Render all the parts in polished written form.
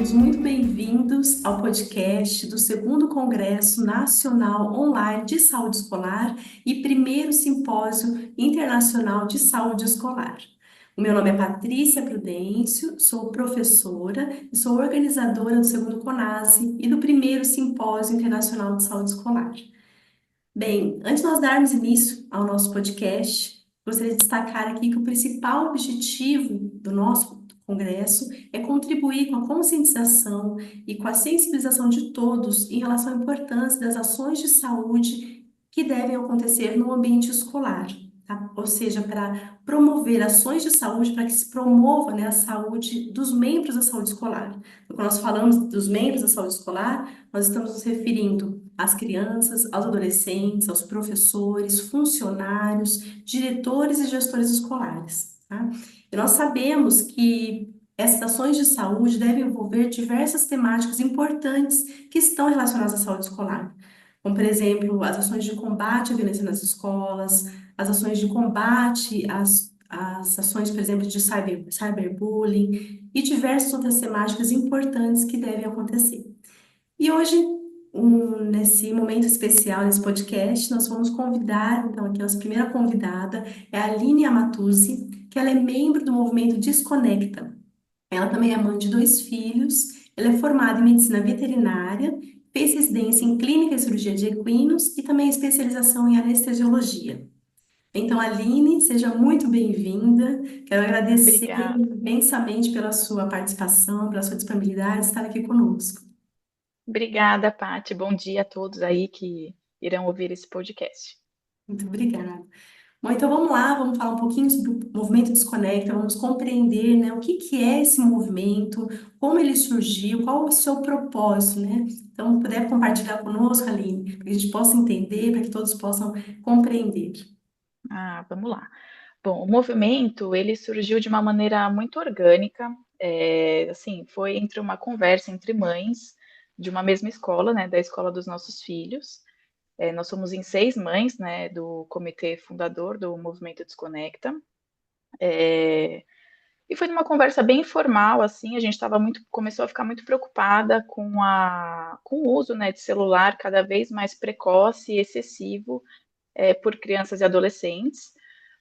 todos muito bem-vindos ao podcast do segundo Congresso Nacional Online de Saúde Escolar e primeiro Simpósio Internacional de Saúde Escolar. O meu nome é Patrícia Prudêncio, sou professora e sou organizadora do segundo CONASE e do primeiro Simpósio Internacional de Saúde Escolar. Bem, antes de nós darmos início ao nosso podcast, gostaria de destacar aqui que o principal objetivo do nosso congresso é contribuir com a conscientização e com a sensibilização de todos em relação à importância das ações de saúde que devem acontecer no ambiente escolar, tá? Ou seja, para promover ações de saúde, para que se promova, né, a saúde dos membros da saúde escolar. Quando nós falamos dos membros da saúde escolar, nós estamos nos referindo às crianças, aos adolescentes, aos professores, funcionários, diretores e gestores escolares, tá? E nós sabemos que essas ações de saúde devem envolver diversas temáticas importantes que estão relacionadas à saúde escolar, como, por exemplo, as ações de combate à violência nas escolas, as ações de combate às ações, por exemplo, de cyberbullying e diversas outras temáticas importantes que devem acontecer. E hoje, nesse momento especial, nesse podcast, nós vamos convidar, então, aqui a nossa primeira convidada é a Aline Amatuzzi, que ela é membro do movimento Desconecta. Ela também é mãe de 2 filhos, ela é formada em medicina veterinária, fez residência em clínica e cirurgia de equinos e também especialização em anestesiologia. Então, Aline, seja muito bem-vinda. Quero agradecer Obrigada. imensamente pela sua participação, pela sua disponibilidade de estar aqui conosco. Obrigada, Paty. Bom dia a todos aí que irão ouvir esse podcast. Muito obrigada. Bom, então vamos lá, vamos falar um pouquinho sobre o movimento Desconecta, vamos compreender, né, o que que é esse movimento, como ele surgiu, qual o seu propósito, né? Então, puder compartilhar conosco, Aline, para que a gente possa entender, para que todos possam compreender. Vamos lá. Bom, o movimento, ele surgiu de uma maneira muito orgânica, assim, foi entre uma conversa entre mães de uma mesma escola, né, da escola dos nossos filhos. Nós somos em 6 mães, né, do comitê fundador do Movimento Desconecta. E foi numa conversa bem informal, assim, a gente começou a ficar muito preocupada com o uso, né, de celular cada vez mais precoce e excessivo por crianças e adolescentes.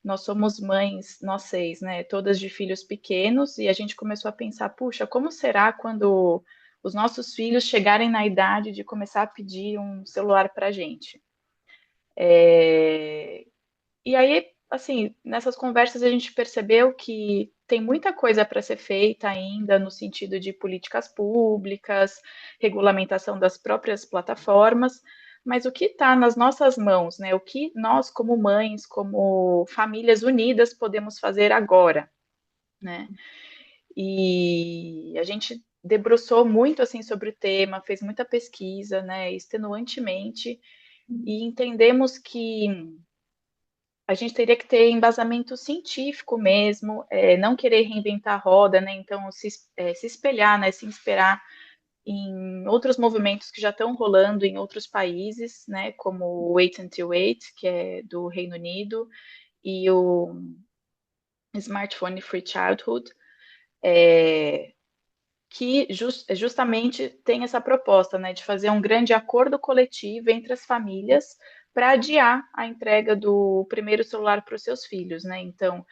Nós somos mães, nós 6, né, todas de filhos pequenos, e a gente começou a pensar, puxa, como será quando os nossos filhos chegarem na idade de começar a pedir um celular para a gente? E aí, assim, nessas conversas a gente percebeu que tem muita coisa para ser feita ainda no sentido de políticas públicas, regulamentação das próprias plataformas, mas o que está nas nossas mãos, né? O que nós, como mães, como famílias unidas, podemos fazer agora, né? E a gente debruçou muito assim sobre o tema, fez muita pesquisa, né, extenuantemente, e entendemos que a gente teria que ter embasamento científico mesmo, não querer reinventar a roda, né? Então, se espelhar, né? Se inspirar em outros movimentos que já estão rolando em outros países, né? Como o Wait Until Wait, que é do Reino Unido, e o Smartphone Free Childhood, que justamente tem essa proposta, né? De fazer um grande acordo coletivo entre as famílias para adiar a entrega do primeiro celular para os seus filhos, né? Então,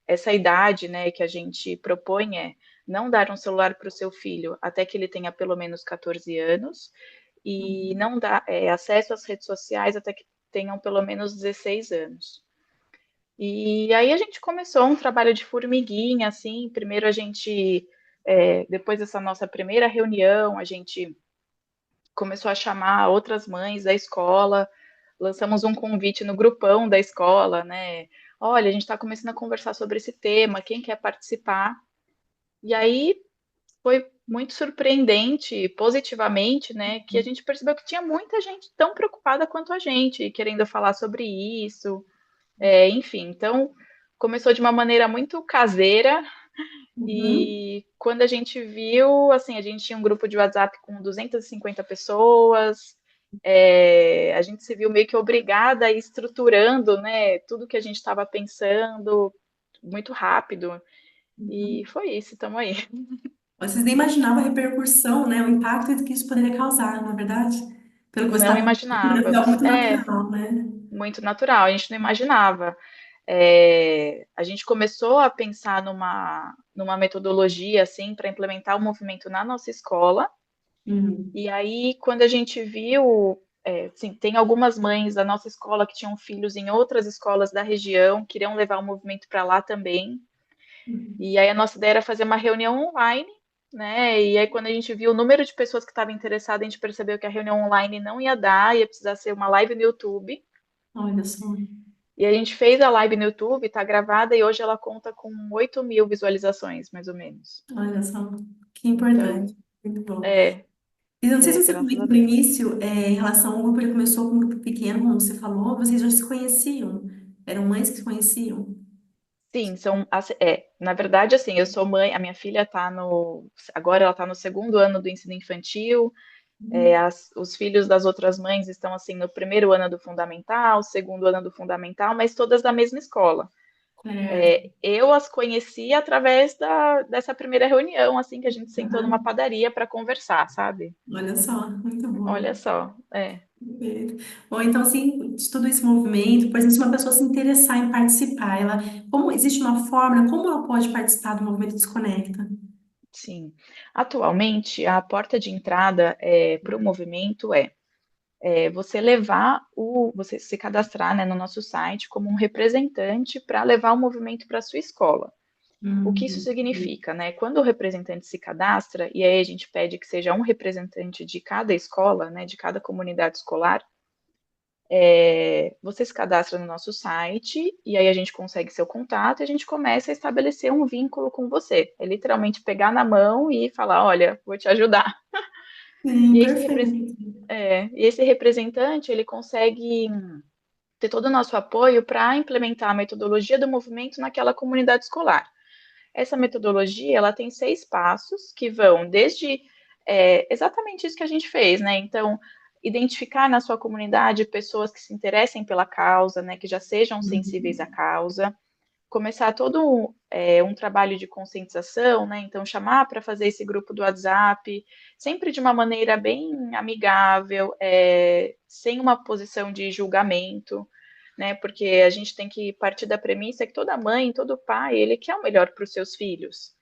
essa idade, né, que a gente propõe é não dar um celular para o seu filho até que ele tenha pelo menos 14 anos e não dar acesso às redes sociais até que tenham pelo menos 16 anos. E aí a gente começou um trabalho de formiguinha, assim, primeiro a gente, depois dessa nossa primeira reunião, a gente começou a chamar outras mães da escola, lançamos um convite no grupão da escola, né? Olha, a gente está começando a conversar sobre esse tema, quem quer participar? E aí foi muito surpreendente, positivamente, né? Que a gente percebeu que tinha muita gente tão preocupada quanto a gente, querendo falar sobre isso. Enfim, então começou de uma maneira muito caseira, Uhum. e quando a gente viu, assim, a gente tinha um grupo de WhatsApp com 250 pessoas, a gente se viu meio que obrigada a ir estruturando, né, tudo que a gente estava pensando muito rápido, e Uhum. foi isso, estamos aí. Vocês nem imaginavam a repercussão, né? O impacto que isso poderia causar, na verdade? Pelo que você Não estava falando, é algo imaginávamos. muito natural, né? Muito natural, a gente não imaginava. A gente começou a pensar numa metodologia assim para implementar o movimento na nossa escola. Hum. E aí, quando a gente viu, assim, tem algumas mães da nossa escola que tinham filhos em outras escolas da região, queriam levar o movimento para lá também. Hum. E aí a nossa ideia era fazer uma reunião online, né? E aí quando a gente viu o número de pessoas que estavam interessadas, a gente percebeu que a reunião online não ia dar, ia precisar ser uma live no YouTube. Olha só, E a gente fez a live no YouTube, tá gravada, e hoje ela conta com 8.000 visualizações, mais ou menos. olha só, que Então, importante. Muito bom. é, E eu não sei se você graças a comentou no Deus. início, em relação ao grupo, ele começou com um grupo pequeno, como você falou, vocês já se conheciam? Eram mães que se conheciam? Sim, na verdade, assim, eu sou mãe, a minha filha agora ela tá no segundo ano do ensino infantil, os filhos das outras mães estão, assim, no primeiro ano do fundamental, segundo ano do fundamental, mas todas da mesma escola. Certo. Eu as conheci através dessa primeira reunião, assim, que a gente sentou numa Aham. padaria para conversar, sabe? Olha só, muito bom. Olha só, Perfeito. Bom, então, assim, de todo esse movimento, por exemplo, se uma pessoa se interessar em participar, como existe uma fórmula, como ela pode participar do movimento Desconecta? sim. Atualmente, a porta de entrada para o movimento você se cadastrar, né, no nosso site como um representante para levar o movimento para a sua escola. O que isso Perfeito. significa, né? Quando o representante se cadastra, e aí a gente pede que seja um representante de cada escola, né, de cada comunidade escolar, você se cadastra no nosso site e aí a gente consegue seu contato e a gente começa a estabelecer um vínculo com você. É literalmente pegar na mão e falar, olha, vou te ajudar. Sim, E perfeito. esse representante, ele consegue ter todo o nosso apoio para implementar a metodologia do movimento naquela comunidade escolar. Essa metodologia, ela tem 6 passos que vão desde exatamente isso que a gente fez, né? Então, identificar na sua comunidade pessoas que se interessem pela causa, né? Que já sejam sensíveis à Uhum. causa, começar todo um trabalho de conscientização, né? Então, chamar para fazer esse grupo do WhatsApp, sempre de uma maneira bem amigável, sem uma posição de julgamento, né? Porque a gente tem que partir da premissa que toda mãe, todo pai, ele quer o melhor para os seus filhos,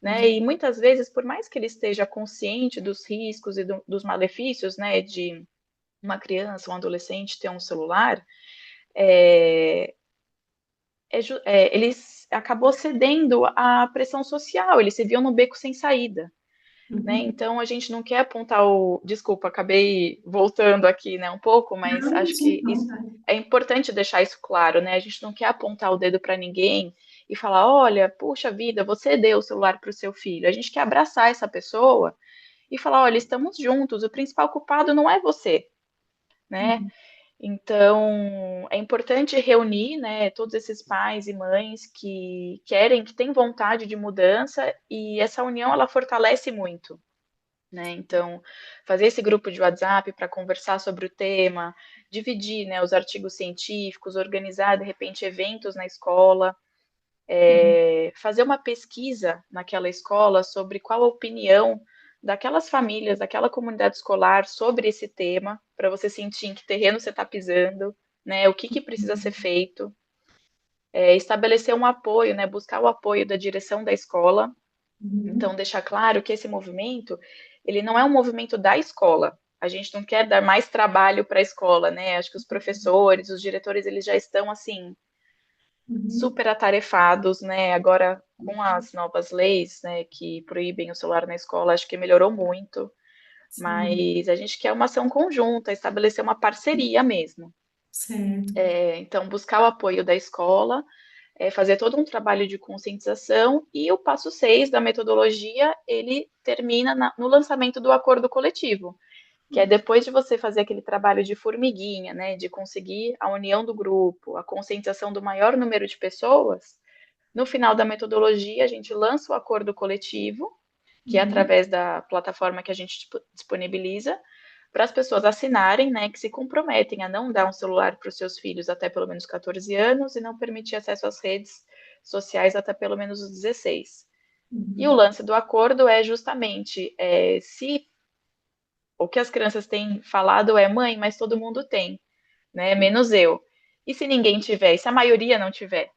né? E muitas vezes, por mais que ele esteja consciente dos riscos e dos malefícios, né, de uma criança, um adolescente ter um celular, é, ele acabou cedendo à pressão social, ele se viu no beco sem saída, né? Uhum. Então a gente não quer apontar desculpa, acabei voltando aqui, né, um pouco, mas Não, acho sim, que não, isso tá. é importante deixar isso claro, né? A gente não quer apontar o dedo para ninguém e falar, olha, puxa vida, você deu o celular para o seu filho. A gente quer abraçar essa pessoa e falar, olha, estamos juntos, o principal culpado não é você, né? Então, é importante reunir, né, todos esses pais e mães que querem, que têm vontade de mudança, e essa união ela fortalece muito, né? Então, fazer esse grupo de WhatsApp para conversar sobre o tema, dividir, né, os artigos científicos, organizar de repente eventos na escola, Uhum. fazer uma pesquisa naquela escola sobre qual a opinião daquelas famílias, daquela comunidade escolar sobre esse tema, para você sentir em que terreno você está pisando, né? O que precisa ser feito, estabelecer um apoio, né? Buscar o apoio da direção da escola. Então, Uhum. deixar claro que esse movimento, ele não é um movimento da escola. A gente não quer dar mais trabalho para a escola, né? Acho que os professores, os diretores, eles já estão assim Uhum. super atarefados, né? Agora com as novas leis, né, que proíbem o celular na escola, acho que melhorou muito. Sim, Mas a gente quer uma ação conjunta, estabelecer uma parceria mesmo. certo. Então, buscar o apoio da escola, fazer todo um trabalho de conscientização e o passo 6 da metodologia, ele termina no lançamento do acordo coletivo, que é depois de você fazer aquele trabalho de formiguinha, né, de conseguir a união do grupo, a conscientização do maior número de pessoas, no final da metodologia, a gente lança o acordo coletivo, que é Uhum. através da plataforma que a gente disponibiliza, para as pessoas assinarem, né, que se comprometem a não dar um celular para os seus filhos até pelo menos 14 anos e não permitir acesso às redes sociais até pelo menos os 16. E o Uhum. lance do acordo é justamente se o que as crianças têm falado é mãe, mas todo mundo tem, né? Menos eu. E se ninguém tiver? E se a maioria não tiver?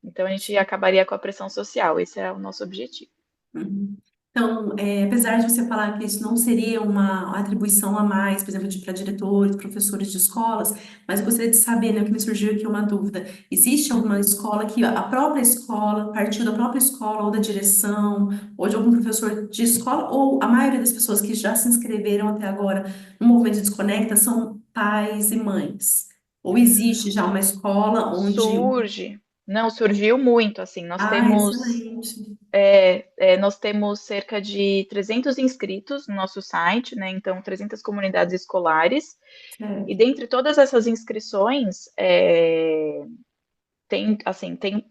Então a gente acabaria com a pressão social. Esse é o nosso objetivo. Uhum. Então, apesar de você falar que isso não seria uma atribuição a mais, por exemplo, para diretores, professores de escolas, mas eu gostaria de saber, né, o que me surgiu aqui uma dúvida. Existe alguma escola que a própria escola, partiu da própria escola ou da direção, ou de algum professor de escola, ou a maioria das pessoas que já se inscreveram até agora no Movimento Desconecta são pais e mães? Ou existe já uma escola onde... Surge, não, surgiu muito, assim, Ah, excelente. nós temos cerca de 300 inscritos no nosso site, né? Então, 300 comunidades escolares. E Certo. dentre todas essas inscrições, tem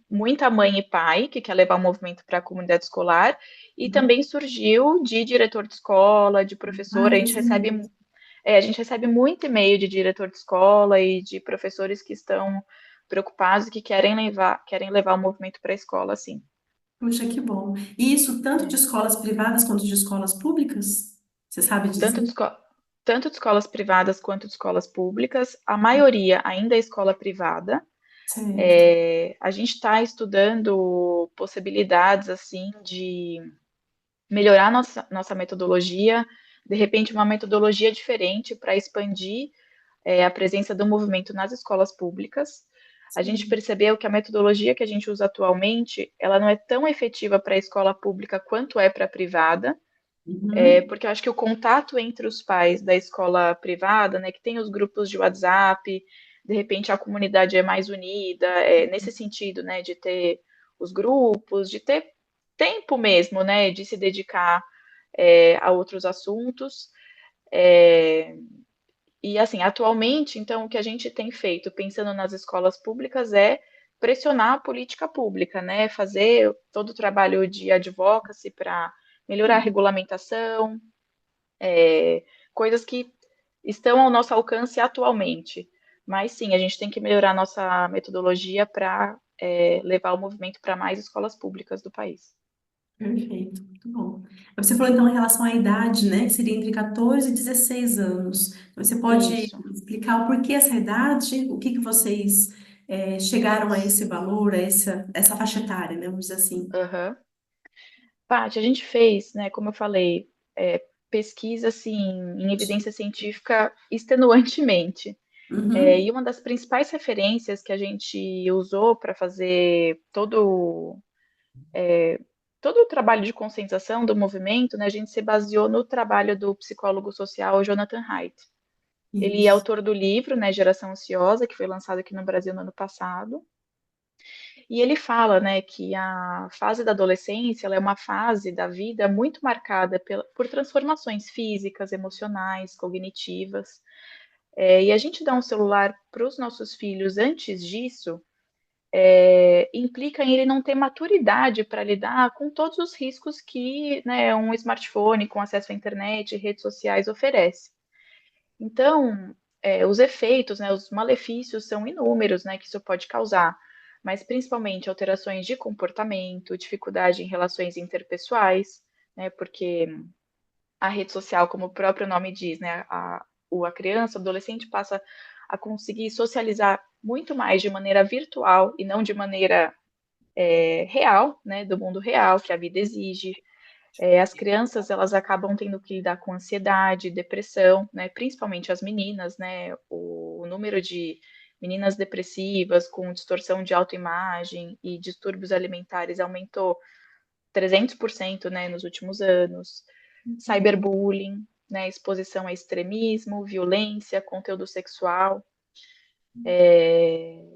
muita mãe e pai que quer levar o movimento para a comunidade escolar, e também surgiu de diretor de escola, de professor. Ah, excelente. A gente recebe muito e-mail de diretor de escola e de professores que estão preocupados e que querem levar o movimento para a escola, assim. Puxa, que bom. E isso tanto de É. escolas privadas quanto de escolas públicas? Você sabe Tanto dizer? de, esco- Tanto de escolas privadas quanto de escolas públicas, a maioria ainda é escola privada. Certo. A gente está estudando possibilidades assim de melhorar nossa metodologia, de repente uma metodologia diferente para expandir a presença do movimento nas escolas públicas. A gente Sim. percebeu que a metodologia que a gente usa atualmente, ela não é tão efetiva para a escola pública quanto é para a privada, Uhum. porque eu acho que o contato entre os pais da escola privada, né, que tem os grupos de WhatsApp, de repente a comunidade é mais unida, nesse sentido, né, de ter os grupos, de ter tempo mesmo, né, de se dedicar a outros assuntos. É, e assim, atualmente, então, o que a gente tem feito, pensando nas escolas públicas, é pressionar a política pública, né? Fazer todo o trabalho de advocacy para melhorar a regulamentação, coisas que estão ao nosso alcance atualmente. Mas sim, a gente tem que melhorar a nossa metodologia para levar o movimento para mais escolas públicas do país. Perfeito, muito bom. Você falou então em relação à idade, né, que seria entre 14 e 16 anos. Você pode Isso. explicar o porquê essa idade? O que que vocês chegaram a esse valor, a essa faixa etária, né, vamos dizer assim? Aham. Paty, a gente fez, né, como eu falei, pesquisa assim, em evidência científica extenuantemente. E Uhum. uma das principais referências que a gente usou para fazer todo o trabalho de conscientização do movimento, né, a gente se baseou no trabalho do psicólogo social Jonathan Haidt. Ele é Isso. autor do livro, né, Geração Ansiosa, que foi lançado aqui no Brasil no ano passado. E ele fala, né, que a fase da adolescência ela é uma fase da vida muito marcada por transformações físicas, emocionais, cognitivas. E a gente dá um celular para os nossos filhos antes disso, implica em ele não ter maturidade para lidar com todos os riscos que, né, um smartphone com acesso à internet e redes sociais oferece. Então, os efeitos, né, os malefícios são inúmeros, né, que isso pode causar, mas principalmente alterações de comportamento, dificuldade em relações interpessoais, né, porque a rede social, como o próprio nome diz, né, a criança, o adolescente passa a conseguir socializar muito mais de maneira virtual e não de maneira real, né, do mundo real que a vida exige. As crianças elas acabam tendo que lidar com ansiedade, depressão, né, principalmente as meninas, né, o número de meninas depressivas com distorção de autoimagem e distúrbios alimentares aumentou 300%, né, nos últimos anos. Cyberbullying, né, exposição a extremismo, violência, conteúdo sexual.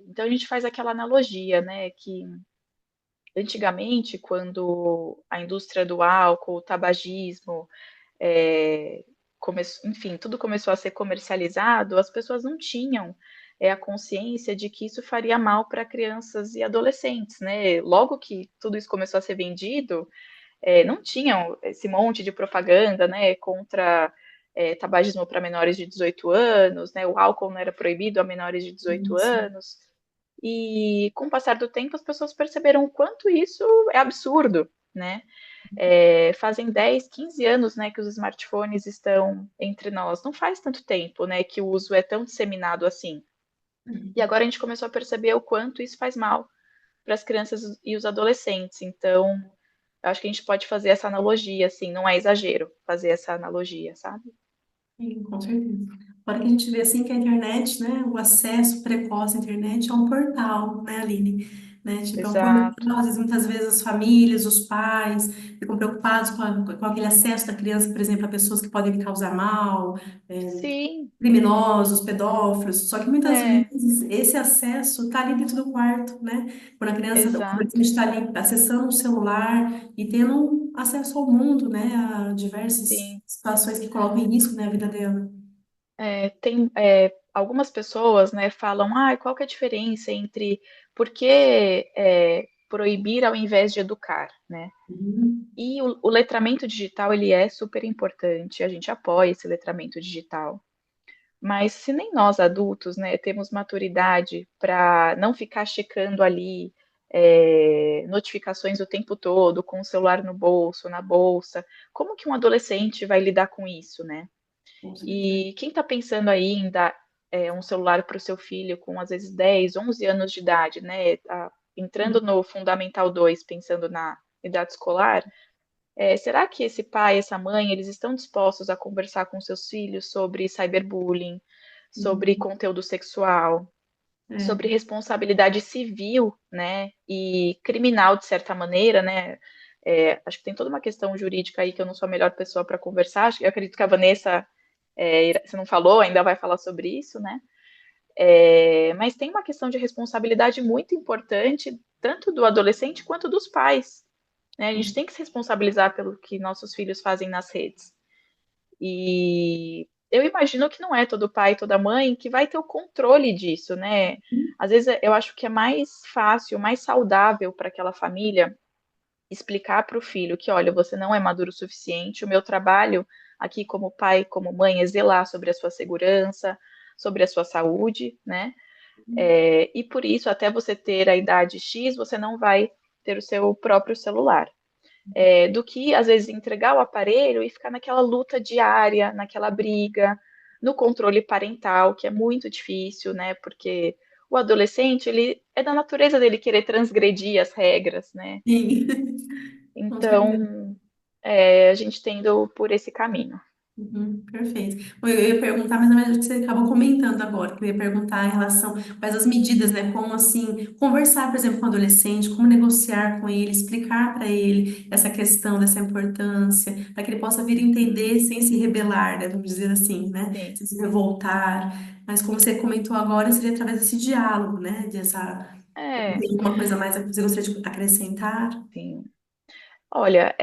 Então a gente faz aquela analogia, né, que antigamente, quando a indústria do álcool, o tabagismo, enfim, tudo começou a ser comercializado, as pessoas não tinham a consciência de que isso faria mal para crianças e adolescentes, né? Logo que tudo isso começou a ser vendido, não tinham esse monte de propaganda, né, contra tabagismo para menores de 18 anos, né? O álcool não era proibido a menores de 18 Isso. anos. E com o passar do tempo, as pessoas perceberam o quanto isso é absurdo, né? Fazem 10, 15 anos, né, que os smartphones estão entre nós. Não faz tanto tempo, né, que o uso é tão disseminado assim. E agora a gente começou a perceber o quanto isso faz mal para as crianças e os adolescentes. Então, eu acho que a gente pode fazer essa analogia, assim, não é exagero fazer essa analogia, sabe? Sim, com certeza. Agora que a gente vê assim que a internet, né, o acesso precoce à internet é um portal, né, Aline? Né? Tipo, é um Exato. portal, às vezes, muitas vezes as famílias, os pais ficam preocupados com aquele acesso da criança, por exemplo, a pessoas que podem lhe causar mal, é, Sim, criminosos, pedófilos. Só que muitas é, vezes esse acesso está ali dentro do quarto, né? Quando a criança, o adolescente exato. está ali acessando o celular e tendo acesso ao mundo, né? A diversas Sim. situações que colocam em risco, né, a vida dela. Tem algumas pessoas, né, falam, qual que é a diferença entre por que proibir ao invés de educar, né? Uhum. E o letramento digital, ele é super importante, a gente apoia esse letramento digital. Mas se nem nós adultos, né, temos maturidade para não ficar checando ali notificações o tempo todo, com o celular no bolso, na bolsa, como que um adolescente vai lidar com isso, né? Com certeza. E quem está pensando aí em dar um celular para o seu filho com às vezes 10, 11 anos de idade, né? Entrando no Fundamental 2, pensando na idade escolar, será que esse pai, essa mãe, eles estão dispostos a conversar com seus filhos sobre cyberbullying, sobre Uhum. conteúdo sexual, sobre É. responsabilidade civil, né? E criminal, de certa maneira, né? Acho que tem toda uma questão jurídica aí que eu não sou a melhor pessoa para conversar. Eu acredito que a Vanessa, você não falou, ainda vai falar sobre isso, né? Mas tem uma questão de responsabilidade muito importante, tanto do adolescente quanto dos pais, né? A gente tem que se responsabilizar pelo que nossos filhos fazem nas redes. E eu imagino que não é todo pai, toda mãe que vai ter o controle disso, né? Às vezes eu acho que é mais fácil, mais saudável para aquela família explicar para o filho que, olha, você não é maduro o suficiente, o meu trabalho aqui como pai, como mãe, é zelar sobre a sua segurança, sobre a sua saúde, né? E por isso, até você ter a idade X, você não vai ter o seu próprio celular. Do que, às vezes, entregar o aparelho e ficar naquela luta diária, naquela briga, no controle parental, que é muito difícil, né? Porque o adolescente, ele é da natureza dele querer transgredir as regras, né? Sim, com certeza. Então, a gente tendo por esse caminho. Uhum, perfeito. Bom, eu ia perguntar, mas na verdade você acabou comentando agora, que eu ia perguntar em relação quais as medidas, né? Como assim, conversar, por exemplo, com o adolescente, como negociar com ele, explicar para ele essa questão dessa importância, para que ele possa vir entender sem se rebelar, né? Vamos dizer assim, né? Sim, Sem se revoltar. Mas como você comentou agora, seria através desse diálogo, né? Dessa. é, Tem alguma coisa mais que você gostaria de acrescentar? sim. Olha,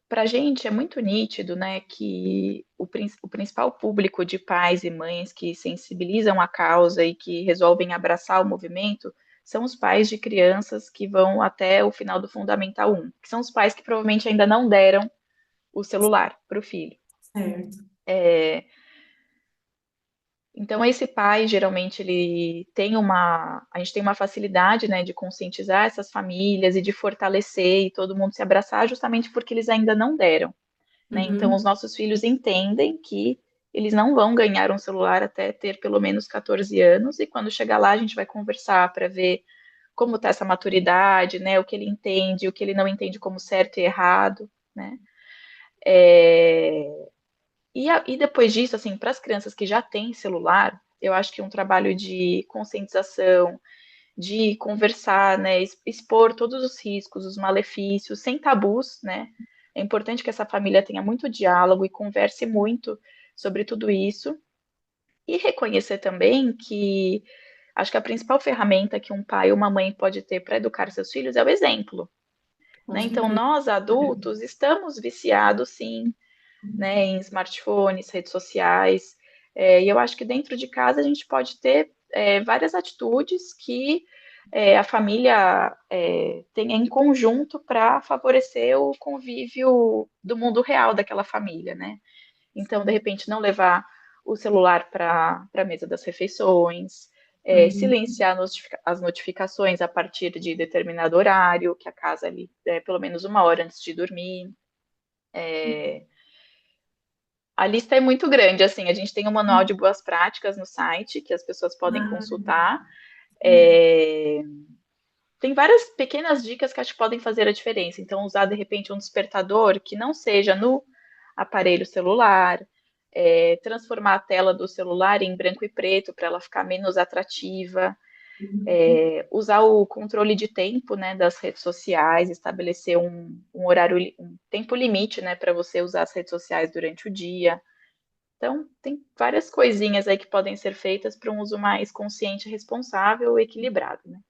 para a gente é muito nítido, né, que o principal público de pais e mães que sensibilizam a causa e que resolvem abraçar o movimento são os pais de crianças que vão até o final do Fundamental 1, que são os pais que provavelmente ainda não deram o celular para o filho. Certo. Então, esse pai, geralmente, a gente tem uma facilidade, né, de conscientizar essas famílias e de fortalecer e todo mundo se abraçar, justamente porque eles ainda não deram, né? Então, os Uhum. nossos filhos entendem que eles não vão ganhar um celular até ter pelo menos 14 anos, e quando chegar lá, a gente vai conversar para ver como está essa maturidade, né? O que ele entende, o que ele não entende como certo e errado, né? É, e depois disso, assim, para as crianças que já têm celular, eu acho que um trabalho de conscientização, de conversar, né, expor todos os riscos, os malefícios, sem tabus, né? É importante que essa família tenha muito diálogo e converse muito sobre tudo isso. E reconhecer também que acho que a principal ferramenta que um pai ou uma mãe pode ter para educar seus filhos é o exemplo, Com né? Então, certeza. nós adultos estamos viciados, sim, né, em smartphones, redes sociais. E eu acho que dentro de casa a gente pode ter várias atitudes que a família tenha em conjunto para favorecer o convívio do mundo real daquela família, né? Então, de repente, não levar o celular para a mesa das refeições, Uhum. silenciar as notificações a partir de determinado horário, que a casa ali é pelo menos uma hora antes de dormir. A lista é muito grande, assim, a gente tem um manual de boas práticas no site que as pessoas podem Ah, consultar. legal. É, tem várias pequenas dicas que acho que podem fazer a diferença. Então, usar de repente um despertador que não seja no aparelho celular, transformar a tela do celular em branco e preto para ela ficar menos atrativa, usar o controle de tempo, né, das redes sociais, estabelecer um horário, um tempo limite, né, para você usar as redes sociais durante o dia. Então, tem várias coisinhas aí que podem ser feitas para um uso mais consciente, responsável e equilibrado, né?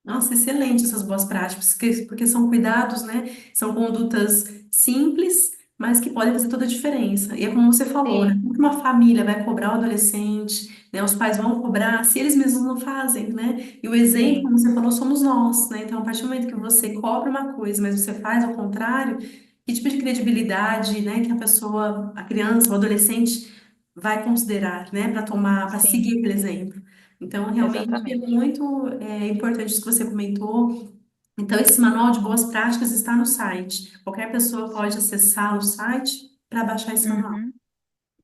Nossa, excelente essas boas práticas, porque são cuidados, né? São condutas simples, mas que podem fazer toda a diferença. E é como você falou, né? Sim, Como que uma família vai cobrar o adolescente, né? Os pais vão cobrar se eles mesmos não fazem, né? E o exemplo, sim, como você falou, somos nós, né? Então, a partir do momento que você cobra uma coisa, mas você faz ao contrário, que tipo de credibilidade, né? Que a pessoa, a criança, o adolescente vai considerar, né? Para tomar, para sim, seguir aquele exemplo. Então, realmente é exatamente. muito importante isso que você comentou. Então, esse manual de boas práticas está no site. Qualquer pessoa pode acessar o site para baixar esse manual. Uhum,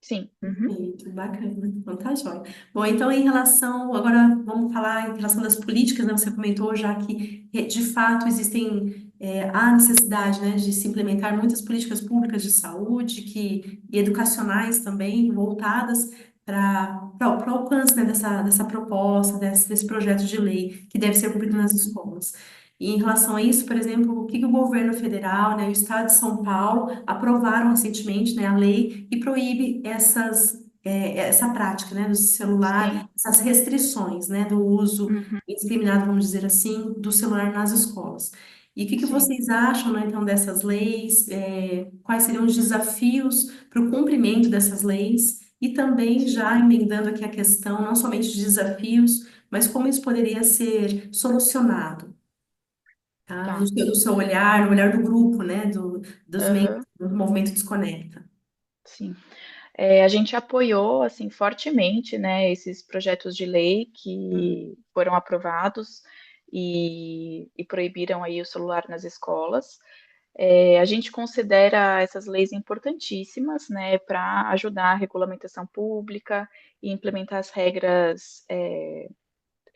sim, uhum, Perfeito, bacana. Então tá jóia. Bom, então em relação, agora vamos falar em relação das políticas, né? Você comentou já que de fato existem, há necessidade, né, de se implementar muitas políticas públicas de saúde e educacionais também, voltadas para o alcance, né, dessa proposta, desse projeto de lei que deve ser cumprido nas uhum, escolas. E em relação a isso, por exemplo, o que o governo federal, né, o Estado de São Paulo aprovaram recentemente, né, a lei que proíbe essa prática, né, do celular, sim, essas restrições, né, do uso uhum, indiscriminado, vamos dizer assim, do celular nas escolas. E o que sim, vocês acham, né, então, dessas leis? Quais seriam os desafios para o cumprimento dessas leis? E também sim, já emendando aqui a questão, não somente de desafios, mas como isso poderia ser solucionado, tá? No tá, seu olhar, no olhar do grupo, né, dos membros aham, do Movimento Desconecta. sim. A gente apoiou, assim, fortemente, né, esses projetos de lei que foram aprovados e proibiram aí o celular nas escolas. A gente considera essas leis importantíssimas, né, para ajudar a regulamentação pública e implementar as regras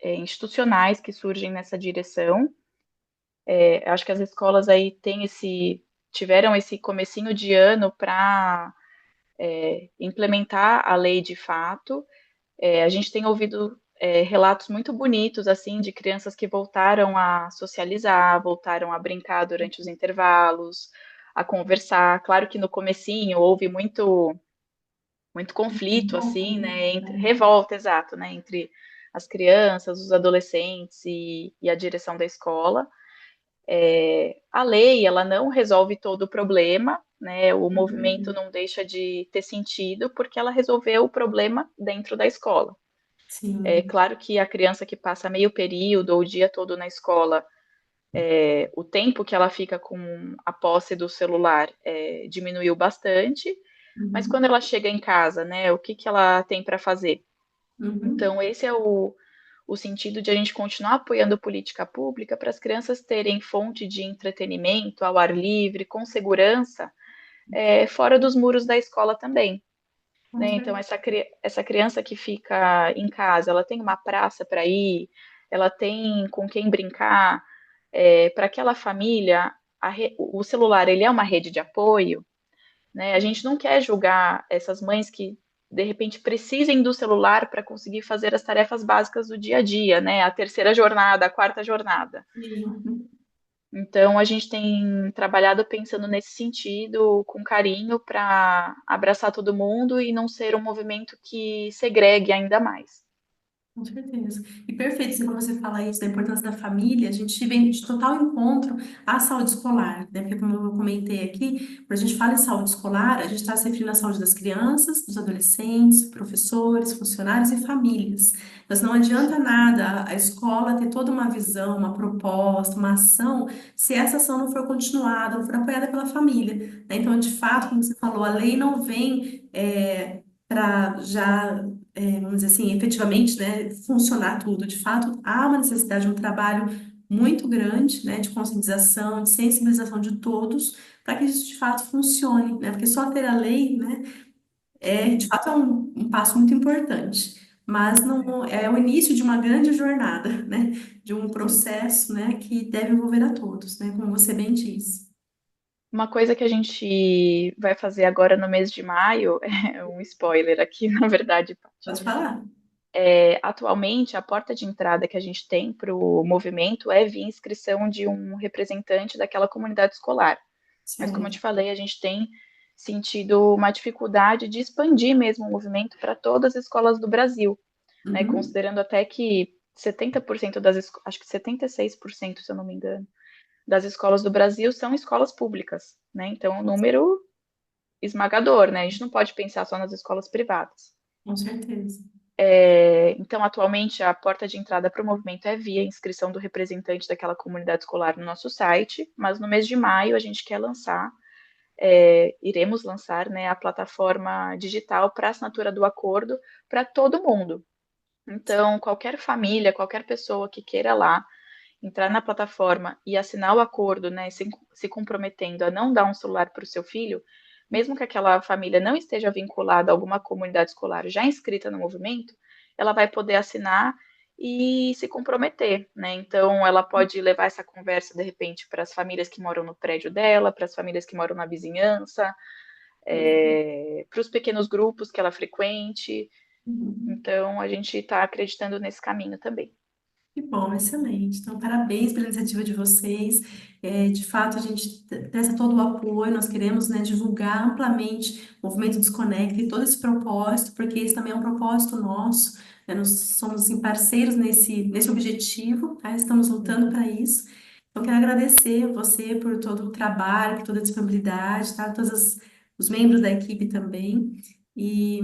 institucionais que surgem nessa direção. Acho que as escolas aí tiveram esse comecinho de ano para implementar a lei de fato. A gente tem ouvido relatos muito bonitos assim de crianças que voltaram a socializar, voltaram a brincar durante os intervalos, a conversar. Claro que no comecinho houve muito conflito assim, né, revolta, exato, né, entre as crianças, os adolescentes e a direção da escola. A lei, ela não resolve todo o problema, né? O movimento não deixa de ter sentido porque ela resolveu o problema dentro da escola. É Sim. claro que a criança que passa meio período ou o dia todo na escola, o tempo que ela fica com a posse do celular diminuiu bastante, mas quando Uhum. ela chega em casa, né, o que que ela tem para fazer? Uhum. Então, esse é o sentido de a gente continuar apoiando política pública para as crianças terem fonte de entretenimento ao ar livre, com segurança, fora dos muros da escola também. Com Né? Então, certeza. essa criança que fica em casa, ela tem uma praça para ir, ela tem com quem brincar, para aquela família, o celular ele é uma rede de apoio, né? A gente não quer julgar essas mães que de repente precisem do celular para conseguir fazer as tarefas básicas do dia a dia, né? A terceira jornada, a quarta jornada. Sim. Então a gente tem trabalhado pensando nesse sentido, com carinho, para abraçar todo mundo e não ser um movimento que segregue ainda mais. Com certeza. E perfeito, assim, quando você fala isso da importância da família, a gente vem de total encontro à saúde escolar, né? Porque, como eu comentei aqui, quando a gente fala em saúde escolar, a gente está se referindo à saúde das crianças, dos adolescentes, professores, funcionários e famílias. Mas não adianta Sim, nada a escola ter toda uma visão, uma proposta, uma ação, se essa ação não for continuada, não for apoiada pela família, né? Então, de fato, sim, como você falou, a lei não vem. para já, vamos dizer assim, efetivamente, né, funcionar tudo. De fato, há uma necessidade de um trabalho muito grande, né, de conscientização, de sensibilização de todos, para que isso de fato funcione, né? Porque só ter a lei, né, de Sim. fato é um passo muito importante, mas não é o início de uma grande jornada, né, de um processo, né, que deve envolver a todos, né, como você bem disse. Uma coisa que a gente vai fazer agora no mês de maio, é um spoiler aqui, na verdade, Paty. Pode falar. Atualmente, a porta de entrada que a gente tem para o movimento é via inscrição de um representante daquela comunidade escolar. Mas, como eu te Certo. falei, a gente tem sentido uma dificuldade de expandir mesmo o movimento para todas as escolas do Brasil, né? Uhum. Considerando até que 70% acho que 76%, se eu não me engano, das escolas do Brasil são escolas públicas, né? Então, é um número esmagador, né? A gente não pode pensar só nas escolas privadas. Com certeza. Então, atualmente, a porta de entrada para o movimento é via inscrição do representante daquela comunidade escolar no nosso site, mas no mês de maio a gente quer lançar, iremos lançar, né, a plataforma digital para assinatura do acordo para todo mundo. Então, qualquer família, qualquer pessoa que queira lá entrar na plataforma e assinar o acordo, né, se comprometendo a não dar um celular para o seu filho, mesmo que aquela família não esteja vinculada a alguma comunidade escolar já inscrita no movimento, ela vai poder assinar e se comprometer, né? Então, ela pode levar essa conversa de repente para as famílias que moram no prédio dela, para as famílias que moram na vizinhança, para os pequenos grupos que ela frequente. Uhum. Então, a gente está acreditando nesse caminho também. Que bom, excelente. Então, parabéns pela iniciativa de vocês. De fato, a gente presta todo o apoio. Nós queremos, né, divulgar amplamente o Movimento Desconecta e todo esse propósito, porque esse também é um propósito nosso, né? Nós somos assim, parceiros nesse objetivo, tá? Estamos lutando para isso. Então, quero agradecer você por todo o trabalho, por toda a disponibilidade, tá? Os membros da equipe também. E,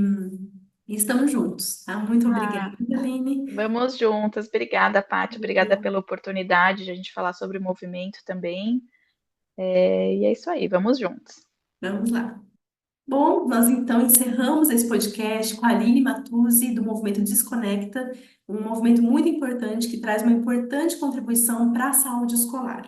e estamos juntos, tá? Muito obrigada, Ah, Aline. vamos juntas. Obrigada, Paty. Obrigada pela oportunidade de a gente falar sobre o movimento também. E é isso aí, vamos juntos. Vamos lá. Bom, nós então encerramos esse podcast com a Aline Matuzzi, do Movimento Desconecta, um movimento muito importante que traz uma importante contribuição para a saúde escolar.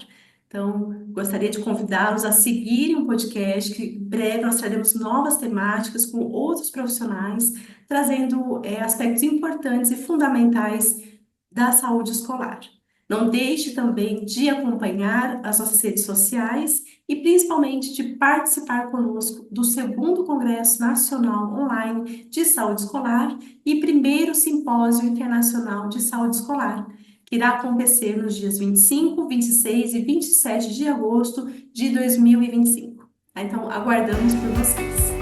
Então, gostaria de convidá-los a seguirem o podcast, que em breve nós traremos novas temáticas com outros profissionais, trazendo aspectos importantes e fundamentais da saúde escolar. Não deixe também de acompanhar as nossas redes sociais e principalmente de participar conosco do segundo Congresso Nacional Online de Saúde Escolar e primeiro Simpósio Internacional de Saúde Escolar, que irá acontecer nos dias 25, 26 e 27 de agosto de 2025. Então, aguardamos por vocês.